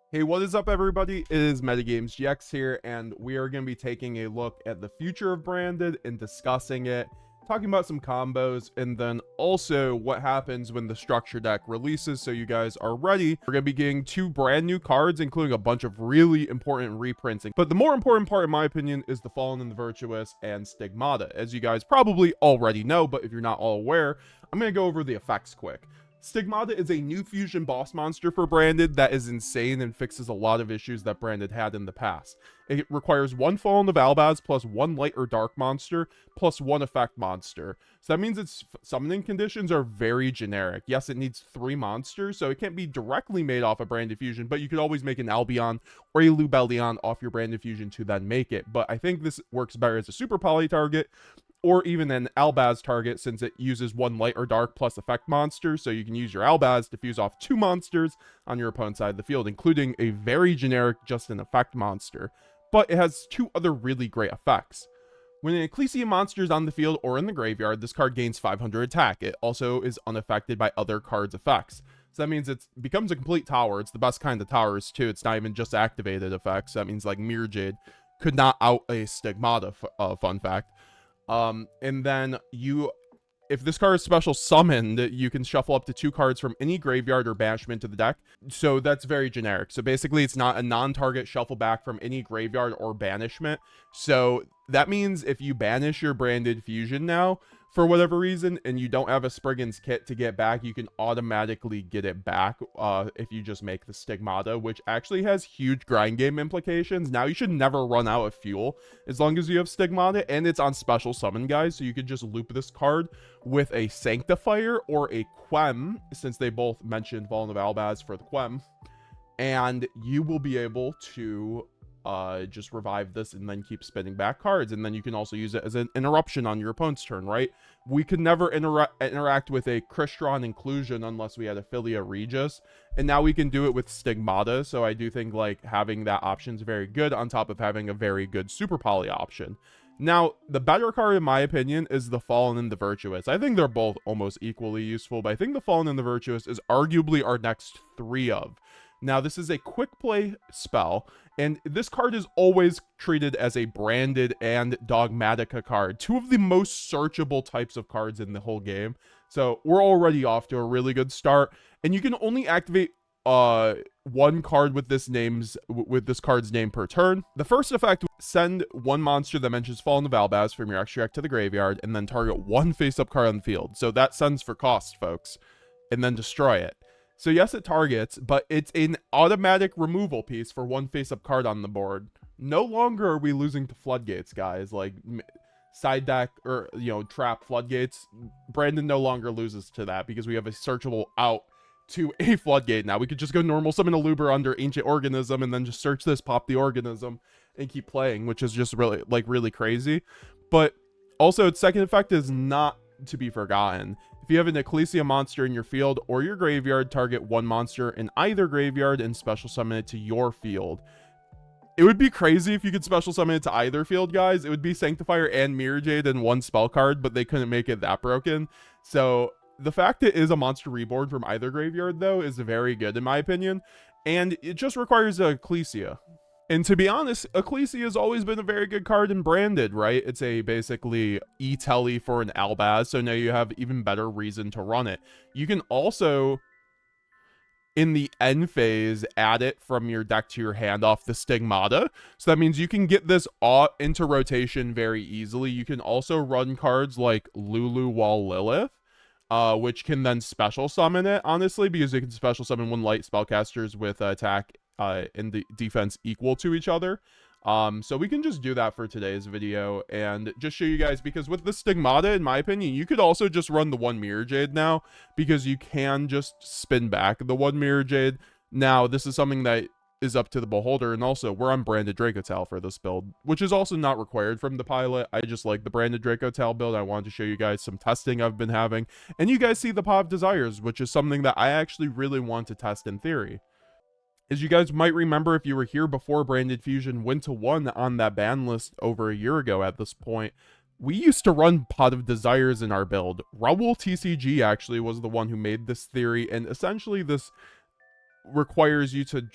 Hey, what is up, everybody? It is Metagames GX here, and we are going to be taking a look at the future of Branded and discussing it, talking about some combos, and then also what happens when the structure deck releases, so you guys are ready. We're going to be getting two brand new cards, including a bunch of really important reprints. But the more important part, in my opinion, is the Fallen The Virtuous and Stigmata. As you guys probably already know, but if you're not all aware, I'm going to go over the effects quick. Stigmata is a new fusion boss monster for Branded that is insane and fixes a lot of issues that Branded had in the past. It requires one Fallen of Albaz plus one light or dark monster plus one effect monster. So that means its summoning conditions are very generic. Yes, it needs 3 monsters, so it can't be directly made off a Branded Fusion, but you could always make an Albion or a Lubellion off your Branded Fusion to then make it. But I think this works better as a super poly target, or even an Albaz target, since it uses one light or dark plus effect monster, so you can use your Albaz to fuse off 2 monsters on your opponent's side of the field, including a very generic just an effect monster. But it has 2 other really great effects. When an Ecclesia monster is on the field or in the graveyard, this card gains 500 attack. It also is unaffected by other cards' effects. So that means it becomes a complete tower. It's the best kind of towers, too. It's not even just activated effects. That means, like, Mirror Jade could not out a Stigmata, fun fact. And then if this card is special summoned, you can shuffle up to 2 cards from any graveyard or banishment to the deck. So that's very generic. So basically, it's not a non-target shuffle back from any graveyard or banishment. So that means if you banish your Branded Fusion now, for whatever reason, and you don't have a Spriggan's Kit to get back, you can automatically get it back if you just make the Stigmata, which actually has huge grind game implications. Now you should never run out of fuel as long as you have Stigmata, and it's on special summon, guys, so you could just loop this card with a Sanctifier or a Quem, since they both mentioned Fallen of Albaz for the Quem, and you will be able to just revive this and then keep spinning back cards. And then you can also use it as an interruption on your opponent's turn, right? We could never interact with a Crystron inclusion unless we had Ophilia Regis, and now we can do it with Stigmata. So I do think like having that option is very good, on top of having a very good super poly option. Now, the better card, in my opinion, is the Fallen and the Virtuous. I think they're both almost equally useful, but I think the Fallen and the Virtuous is arguably our next 3 of. Now, this is a quick play spell, and this card is always treated as a Branded and Dogmatica card, 2 of the most searchable types of cards in the whole game. So we're already off to a really good start, and you can only activate 1 card with this card's name per turn. The first effect: send 1 monster that mentions Fallen of Albaz from your extra deck to the graveyard, and then target 1 face-up card on the field. So that sends for cost, folks, and then destroy it. So yes, it targets, but it's an automatic removal piece for 1 face-up card on the board. No longer are we losing to Floodgates, guys. Like, side deck or, trap Floodgates. Brandon no longer loses to that because we have a searchable out to a Floodgate now. We could just go normal summon a Luber under Ancient Organism and then just search this, pop the Organism, and keep playing, which is just really crazy. But also, its second effect is not to be forgotten. If you have an Ecclesia monster in your field or your graveyard, target 1 monster in either graveyard and special summon it to your field. It would be crazy if you could special summon it to either field, guys. It would be Sanctifier and Mirror Jade in 1 spell card, but they couldn't make it that broken. So the fact it is a monster reborn from either graveyard, though, is very good in my opinion, and it just requires a Ecclesia. And to be honest, Ecclesia has always been a very good card in Branded, right? It's a basically E-Telly for an Albaz, so now you have even better reason to run it. You can also, in the end phase, add it from your deck to your hand off the Stigmata. So that means you can get this into rotation very easily. You can also run cards like Lulu Wall Lilith, which can then special summon it, honestly, because you can special summon 1 light spellcasters with attack in the defense equal to each other. So we can just do that for today's video and just show you guys, because with the Stigmata, in my opinion, you could also just run the 1 Mirror Jade now, because you can just spin back the 1 Mirror Jade. Now, this is something that is up to the beholder, and also we're on Branded Dracotal for this build, which is also not required from the pilot. I just like the Branded Dracotal build. I wanted to show you guys some testing I've been having, and you guys see the Pot of Desires, which is something that I actually really want to test in theory. As you guys might remember, if you were here before Branded Fusion went to 1 on that ban list over a year ago at this point, we used to run Pot of Desires in our build. Raul TCG actually was the one who made this theory, and essentially this requires you to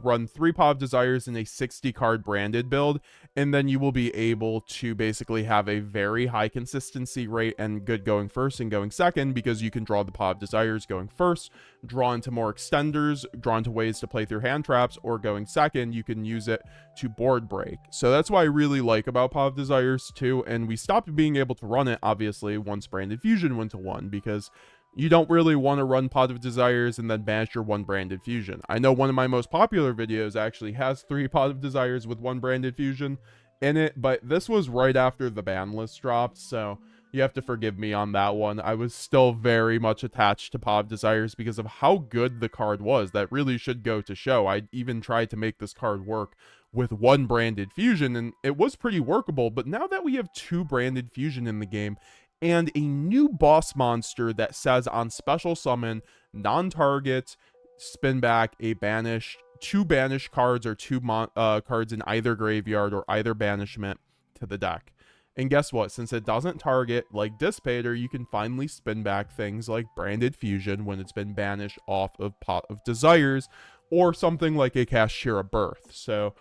run 3 Pod of Desires in a 60 card branded build, and then you will be able to basically have a very high consistency rate and good going first and going second, because you can draw the Pod of Desires going first, draw into more extenders, draw into ways to play through hand traps, or going second, you can use it to board break. So that's what I really like about Pod of Desires too, and we stopped being able to run it, obviously, once Branded Fusion went to 1, because you don't really want to run Pod of Desires and then banish your 1 Branded Fusion. I know one of my most popular videos actually has 3 Pod of Desires with 1 Branded Fusion in it, but this was right after the ban list dropped, so you have to forgive me on that one. I was still very much attached to Pod of Desires because of how good the card was. That really should go to show. I even tried to make this card work with 1 Branded Fusion, and it was pretty workable, but now that we have 2 Branded Fusion in the game, and a new boss monster that says on special summon, non-target, spin back a banished, 2 banished cards or 2 cards in either graveyard or either banishment to the deck. And guess what? Since it doesn't target like Dissipator, you can finally spin back things like Branded Fusion when it's been banished off of Pot of Desires, or something like a Kashtira Birth. So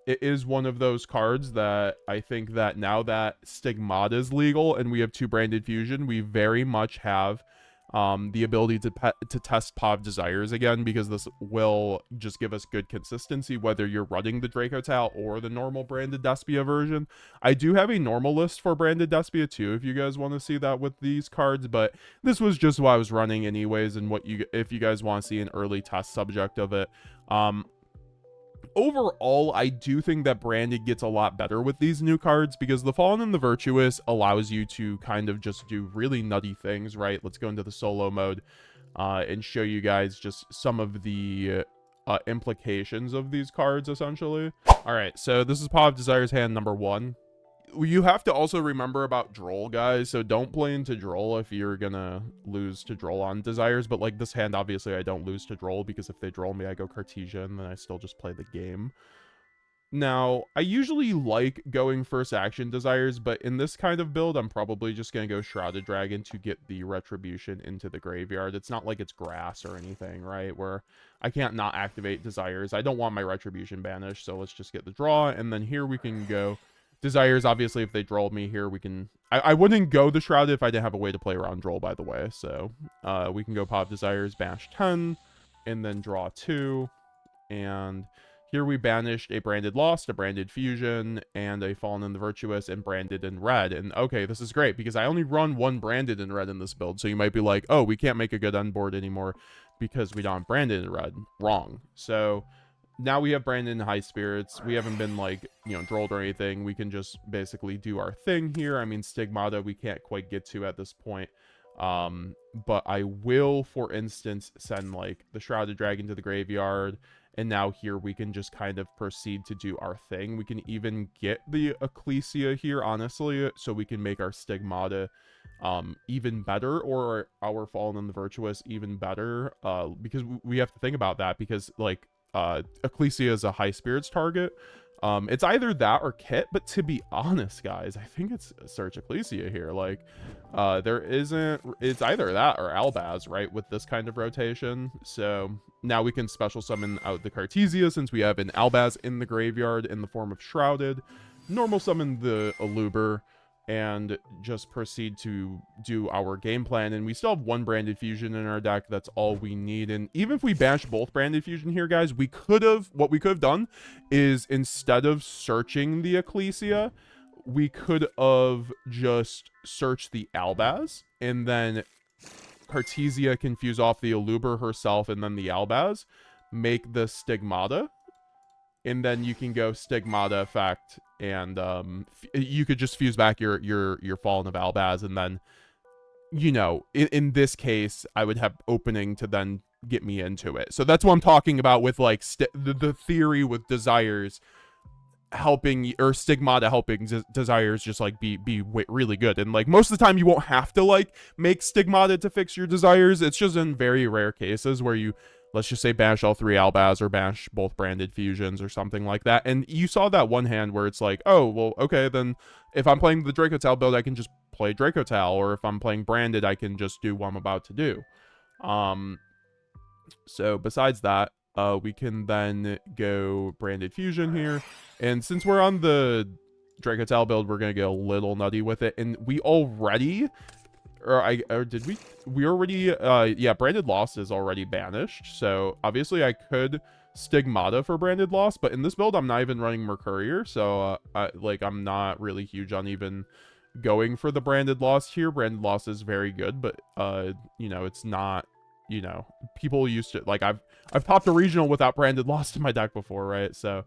it is one of those cards that I think that now that Stigmata is legal and we have 2 Branded Fusion, we very much have the ability to test Pod of Desires again, because this will just give us good consistency whether you're running the Dracotal or the normal Branded Despia version. I do have a normal list for Branded Despia too, if you guys want to see that with these cards, but this was just what I was running anyways, and if you guys want to see an early test subject of it. Overall, I do think that Branded gets a lot better with these new cards, because the Fallen and the Virtuous allows you to kind of just do really nutty things, right? Let's go into the solo mode and show you guys just some of the implications of these cards, essentially. All right, so this is Pod of Desires hand number 1. You have to also remember about Droll, guys, so don't play into Droll if you're gonna lose to Droll on Desires, but like this hand, obviously I don't lose to Droll, because if they Droll me, I go Cartesian, then I still just play the game. Now, I usually like going first action Desires, but in this kind of build, I'm probably just gonna go Shrouded Dragon to get the Retribution into the graveyard. It's not like it's grass or anything, right, where I can't not activate Desires. I don't want my Retribution banished, so let's just get the draw, and then here we can go Desires. Obviously, if they Droll me here, we can... I wouldn't go the Shrouded if I didn't have a way to play around Droll, by the way. So, we can go Pod of Desires, bash 10, and then draw 2. And here we banished a Branded Lost, a Branded Fusion, and a Fallen in the Virtuous, and Branded in red. And okay, this is great, because I only run 1 Branded in red in this build. So you might be like, oh, we can't make a good end board anymore because we don't have Branded in red. Wrong. So... now we have Branded in High Spirits. We haven't been, like, you know, drolled or anything. We can just basically do our thing here. I mean, Stigmata we can't quite get to at this point. But I will, for instance, send, like, the Shrouded Dragon to the graveyard. And now here we can just kind of proceed to do our thing. We can even get the Ecclesia here, honestly, so we can make our Stigmata even better, or our Fallen in the Virtuous even better. Because we have to think about that, because, like, Ecclesia is a high spirits target. It's either that or Kit, but to be honest, guys, I think it's Search Ecclesia here. Like, it's either that or Albaz, right, with this kind of rotation. So now we can special summon out the Cartesia, since we have an Albaz in the graveyard in the form of Shrouded, normal summon the Aluber, and just proceed to do our game plan. And we still have 1 Branded Fusion in our deck. That's all we need. And even if we bash both Branded Fusion here, guys, what we could have done is, instead of searching the Ecclesia, we could have just searched the Albaz, and then Cartesia can fuse off the Aluber herself, and then the Albaz, make the Stigmata, and then you can go Stigmata effect, and you could just fuse back your Fallen of Albaz, and then, you know, in this case, I would have opening to then get me into it. So that's what I'm talking about with, like, the theory with Desires helping, or Stigmata helping Desires just, like, be really good. And, like, most of the time you won't have to, like, make Stigmata to fix your Desires. It's just in very rare cases where you, let's just say, bash all 3 Albaz, or bash both Branded Fusions, or something like that. And you saw that one hand where it's like, oh, well, okay, then if I'm playing the Dracotal build, I can just play Dracotal, or if I'm playing Branded, I can just do what I'm about to do. So besides that, we can then go Branded Fusion here. And since we're on the Dracotal build, we're going to go a little nutty with it. And we already, or did we already, yeah, Branded Lost is already banished. So obviously I could Stigmata for Branded Lost, but in this build, I'm not even running Mercurier. So, I'm not really huge on even going for the Branded Lost here. Branded Lost is very good, but, it's not, people used to, like, I've popped a regional without Branded Lost in my deck before, right? So,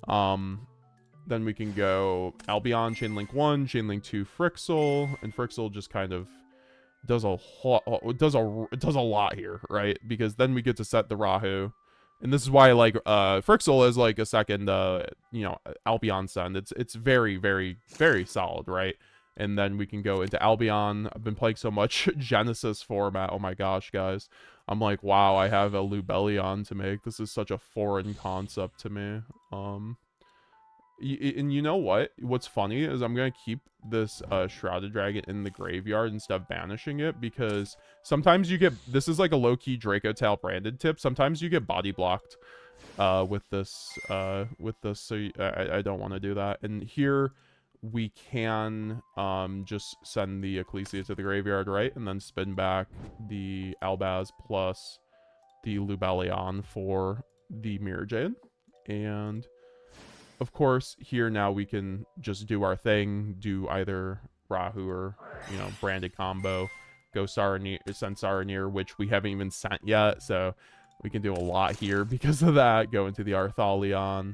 then we can go Albion, Chainlink 1, Chainlink 2, Frixel, and Frixel just kind of does a lot here, right? Because then we get to set the Rahu. And this is why, like, Frixel is like a second, Albion Send. It's very, very, very solid, right? And then we can go into Albion. I've been playing so much Genesis format. Oh my gosh, guys. I'm like, wow, I have a Lubellion to make. This is such a foreign concept to me. And you know what? What's funny is I'm going to keep this Shrouded Dragon in the graveyard instead of banishing it, because sometimes you get... This is like a low-key Dracotal branded tip. Sometimes you get body blocked with this. So I don't want to do that. And here we can just send the Ecclesia to the graveyard, right? And then spin back the Albaz plus the Lubellion for the Mirror Jade. And... of course, here now we can just do our thing, do either Rahu or, branded combo, go Saranir, send Saranir, which we haven't even sent yet, so we can do a lot here because of that. Go into the Arthalion,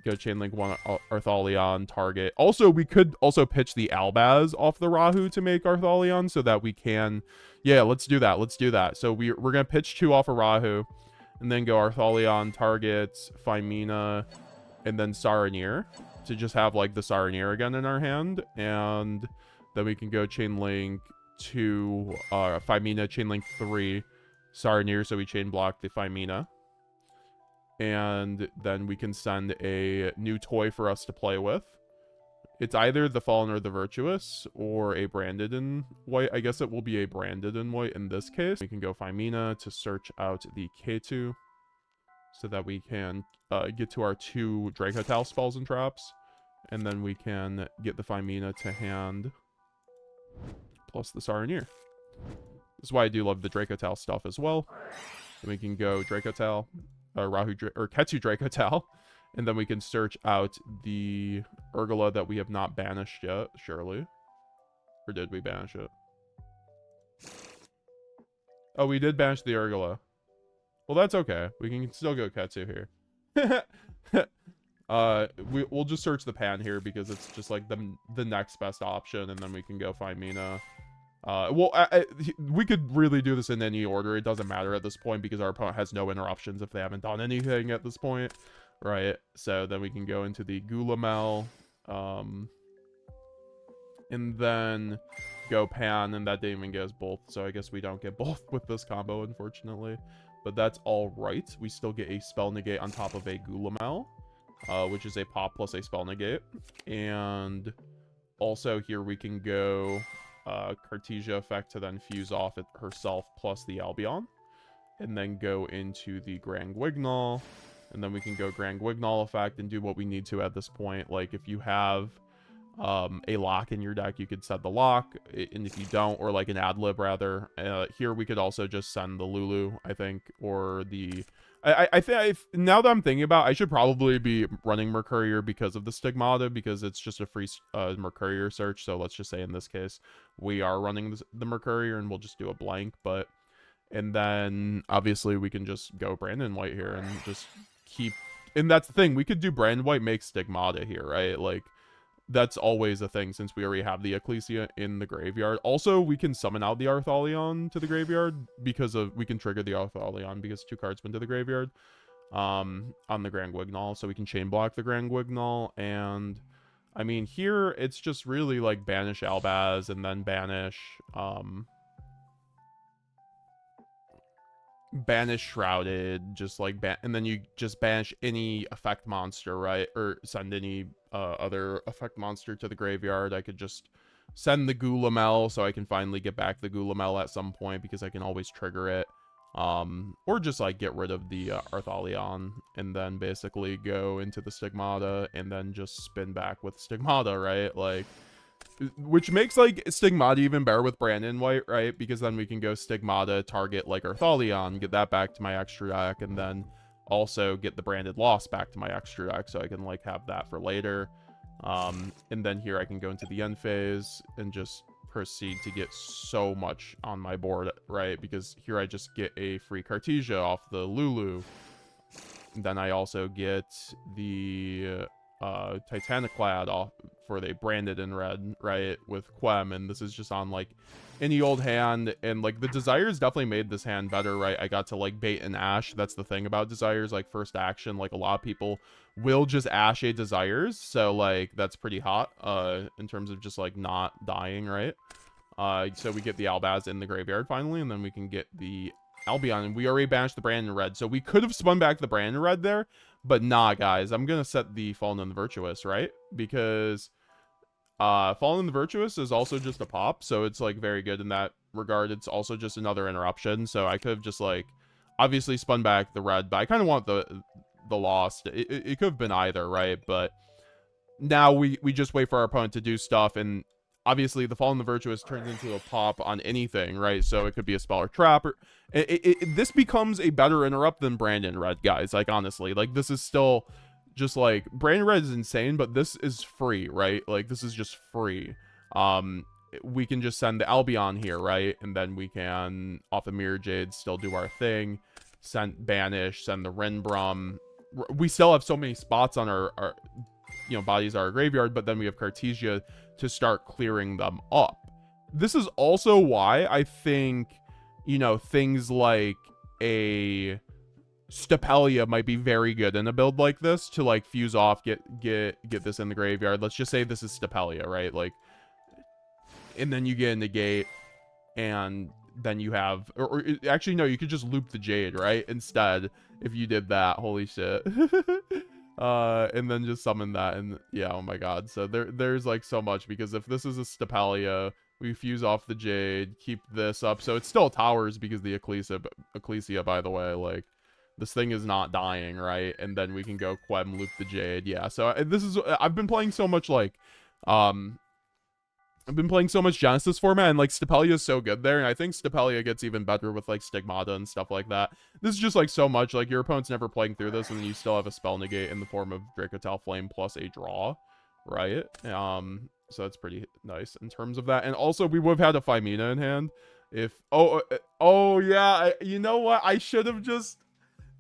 go Chainlink 1 Arthalion, target. Also, we could also pitch the Albaz off the Rahu to make Arthalion so that we can... Yeah, let's do that. So we're going to pitch 2 off of Rahu, and then go Arthalion, target, Phimina, and then Saranir to just have like the Saranir again in our hand. And then we can go Chainlink 2, Phimina, Chainlink 3, Saranir, so we chain block the Phimina. And then we can send a new toy for us to play with. It's either the Fallen or the Virtuous, or a Branded in white. I guess it will be a Branded in white in this case. We can go Phimina to search out the K2, so that we can get to our 2 Dracotal spells and traps. And then we can get the Phimina to hand, plus the Saranir. This is why I do love the Dracotal stuff as well. Then we can go Dracotal, or Ketsu Dracotal. And then we can search out the Urgula that we have not banished yet, surely. Or did we banish it? Oh, we did banish the Urgula. Well, that's okay. We can still go Ketsu here. We'll just search the pan here because it's just like the next best option, and then we can go find Mina. We could really do this in any order. It doesn't matter at this point because our opponent has no interruptions if they haven't done anything at this point, right? So then we can go into the Gulamel, and then go pan, and that didn't even get us both, so I guess we don't get both with this combo, unfortunately. But that's all right. We still get a spell negate on top of a Gulamel, which is a pop plus a spell negate. And also here we can go Cartesia effect to then fuse off it herself plus the Albion. And then go into the Grand Guignol. And then we can go Grand Guignol effect and do what we need to at this point. Like if you have a lock in your deck, you could set the lock, and if you don't, or like an ad lib rather, here we could also just send the Lulu, I think, or the I think now that I'm thinking about, I should probably be running Mercurier because of the Stigmata, because it's just a free Mercurier search. So let's just say in this case we are running the Mercurier, and we'll just do a blank. But and then obviously we can just go Brandon White here and just keep, and that's the thing, we could do Brandon White make Stigmata here, right? Like that's always a thing since we already have the Ecclesia in the graveyard. Also, we can summon out the Arthalion to the graveyard because of, we can trigger the Arthalion because 2 cards went to the graveyard on the Grand Guignol, so we can chain block the Grand Guignol. And I mean, here it's just really like banish Albaz and then banish banish Shrouded, just like and then you just banish any effect monster, right? Or send any other effect monster to the graveyard. I could just send the Gulamel so I can finally get back the Gulamel at some point because I can always trigger it. Or just like get rid of the Arthalion and then basically go into the Stigmata and then just spin back with Stigmata, right? Like, which makes like Stigmata even better with Brandon White, right? Because then we can go Stigmata, target like Arthalion, get that back to my extra deck, and then also get the Branded Loss back to my extra deck, so I can like have that for later. And then here I can go into the end phase and just proceed to get so much on my board, right? Because here I just get a free Cartesia off the Lulu. Then I also get the Titaniclad off for the Branded in red, right, with Quem, and this is just on like any old hand, and like the Desires definitely made this hand better, right? I got to like bait and Ash. That's the thing about Desires, like first action, like a lot of people will just Ash a Desires, so like that's pretty hot in terms of just like not dying, right? So we get the Albaz in the graveyard finally, and then we can get the Albion, and we already banished the Brandon red, so we could have spun back the Brandon red there, but nah, guys, I'm gonna set the Fallen the Virtuous, right? Because Fallen the Virtuous is also just a pop, so it's like very good in that regard. It's also just another interruption, so I could have just like obviously spun back the red, but I kind of want the lost. It could have been either, right? But now we just wait for our opponent to do stuff, and obviously the Fallen the Virtuous turns into a pop on anything, right? So it could be a spell or trap, or this becomes a better interrupt than Brandon red, guys. Like honestly, like this is still just like Brandon red is insane, but this is free, right? Like this is just free. We can just send the Albion here, right? And then we can off of Mirror Jade still do our thing, send banish, send the Renbrum. We still have so many spots on our bodies, our graveyard, but then we have Cartesia to start clearing them up. This is also why I think, things like a Stapelia might be very good in a build like this to like fuse off, get this in the graveyard. Let's just say this is Stapelia, right? Like, and then you get a negate, and then you have, or actually no, you could just loop the Jade, right? Instead, if you did that, holy shit. And then just summon that, and yeah, oh my god. So there's like so much, because if this is a Stapelia, we fuse off the Jade, keep this up, so it's still towers because the Ecclesia, by the way, like this thing is not dying, right? And then we can go Quem, loop the Jade. Yeah, so this is, I've been playing so much like I've been playing so much Genesis format, and like Stapelia is so good there, and I think Stapelia gets even better with like Stigmata and stuff like that. This is just like so much, like your opponent's never playing through this, and you still have a spell negate in the form of Dracotal Flame plus a draw, right? So that's pretty nice in terms of that. And also we would have had a Phimina in hand if oh yeah, you know what, I should have just,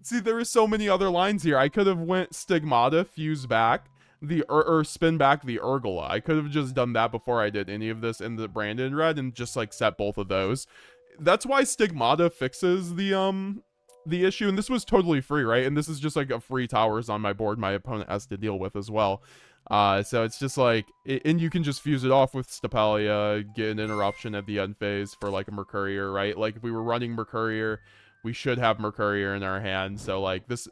see, there is so many other lines here. I could have went Stigmata, fuse back the or spin back the Urgula. I could have just done that before I did any of this in the Brandon red, and just like set both of those. That's why Stigmata fixes the issue, and this was totally free, right? And this is just like a free towers on my board my opponent has to deal with as well. So it's just like, and you can just fuse it off with Stapelia, get an interruption at the end phase for like a Mercurier, right? Like if we were running Mercurier, we should have Mercurier in our hand. So like this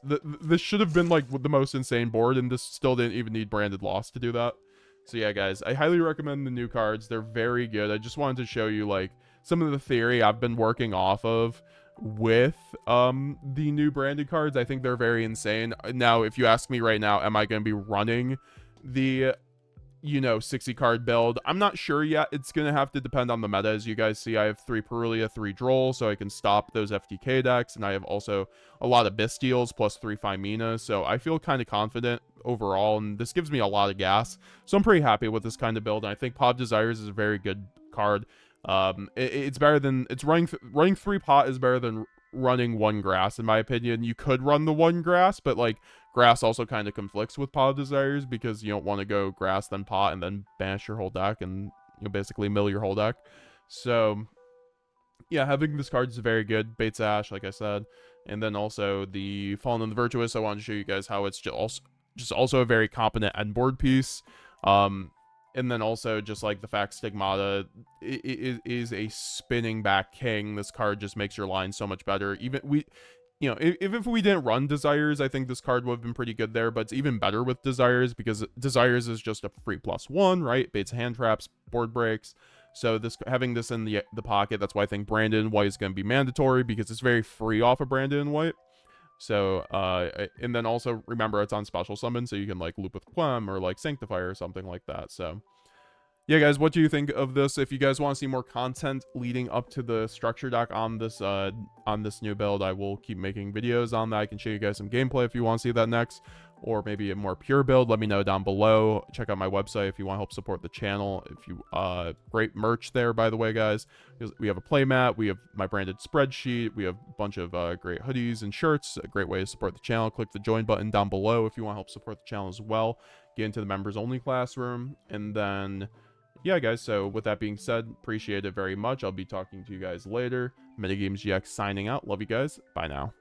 should have been like the most insane board, and this still didn't even need Branded Loss to do that. So yeah, guys, I highly recommend the new cards. They're very good. I just wanted to show you like some of the theory I've been working off of with the new branded cards. I think they're very insane. Now, if you ask me right now, am I going to be running the 60 card build? I'm not sure yet. It's gonna have to depend on the meta. As you guys see, I have 3 Perulia, 3 Droll, so I can stop those FTK decks, and I have also a lot of Bystials plus 3 Phimina, so I feel kind of confident overall, and this gives me a lot of gas, so I'm pretty happy with this kind of build. And I think Pod Desires is a very good card. It's better than, it's running 3 pot is better than running 1 grass, in my opinion. You could run the 1 grass, but like grass also kind of conflicts with Pod Desires, because you don't want to go grass then pot and then banish your whole deck and basically mill your whole deck. So yeah, having this card is very good. Baits Ash, like I said. And then also the Fallen the Virtuous, I wanted to show you guys how it's just also a very competent end board piece. And then also just like the fact Stigmata is a spinning back king. This card just makes your line so much better. Even if we didn't run Desires, I think this card would have been pretty good there, but it's even better with Desires, because Desires is just a free +1, right? Baits hand traps, board breaks. So this having this in the pocket, that's why I think Branded in White is going to be mandatory, because it's very free off of Branded in White. So, and then also remember it's on special summon, so you can like loop with Quem or like Sanctify or something like that. So, yeah, guys, what do you think of this? If you guys want to see more content leading up to the structure deck on this new build, I will keep making videos on that. I can show you guys some gameplay if you want to see that next, or maybe a more pure build. Let me know down below. Check out my website if you want to help support the channel. If you great merch there, by the way, guys. We have a playmat, we have my branded spreadsheet, we have a bunch of great hoodies and shirts. A great way to support the channel. Click the join button down below if you want to help support the channel as well. Get into the members only classroom, and then yeah, guys, so with that being said, appreciate it very much. I'll be talking to you guys later. Metagames GX signing out. Love you guys. Bye now.